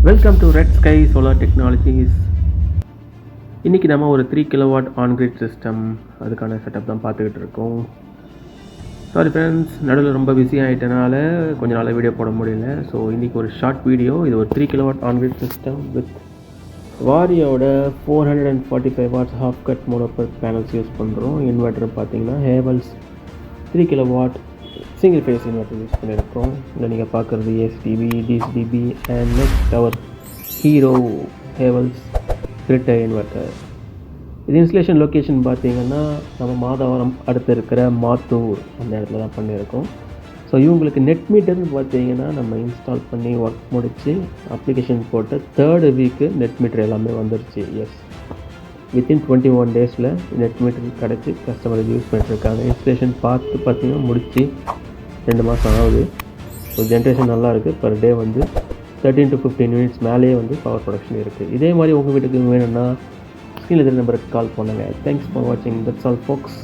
Welcome to red sky solar technologies. இன்றைக்கி நம்ம ஒரு 3 கிலோவாட் ஆன்கிரிட் சிஸ்டம் அதுக்கான செட்டப் தான் பார்த்துக்கிட்டு இருக்கோம். சாரி ஃப்ரெண்ட்ஸ், நடுவில் ரொம்ப பிஸி ஆகிட்டனால கொஞ்ச நாள் வீடியோ போட முடியல. ஸோ இன்றைக்கி ஒரு ஷார்ட் வீடியோ. இது ஒரு 3 கிலோவாட் ஆன்கிரிட் சிஸ்டம் வித் வாரியோட 445 watts half cut mono PERC panels use பண்ணுறோம். இன்வெர்டர் பார்த்தீங்கன்னா Havells 3 kilowatt single phase inverter use பண்ணியிருக்கோம். இல்லை நீங்கள் பார்க்குறது SDB, DCDB and next our hero Havells grid inverter. இது இன்ஸ்டலேஷன் லொக்கேஷன் பார்த்தீங்கன்னா நம்ம மாதவரம் அடுத்து இருக்கிற மாத்தூர் அந்த இடத்துல தான் பண்ணியிருக்கோம். ஸோ இவங்களுக்கு நெட் மீட்டர்னு பார்த்தீங்கன்னா நம்ம இன்ஸ்டால் பண்ணி ஒர்க் முடித்து அப்ளிகேஷன் போட்டு 3rd வீக்கு நெட் மீட்டர் எல்லாமே வந்துருச்சு. எஸ், வித்தின் 21 டேஸில் நெட் மீட்டர் கிடச்சி கஸ்டமர் யூஸ் பண்ணிட்டுருக்காங்க. இன்ஸ்டலேஷன் பார்த்தீங்கன்னா முடித்து 2 மாதம் ஆகுது. ஸோ ஜென்ரேஷன் நல்லா இருக்குது. பர் டே வந்து 13 to 15 மினிட்ஸ் மேலேயே வந்து பவர் ப்ரொடக்ஷன் இருக்குது. இதே மாதிரி உங்கள் வீட்டுக்கு வேணும்னா ஸ்க்ரீனில் இருக்கிற நம்பருக்கு கால் பண்ணுங்கள். தேங்க்ஸ் ஃபார் வாட்சிங். That's all forks.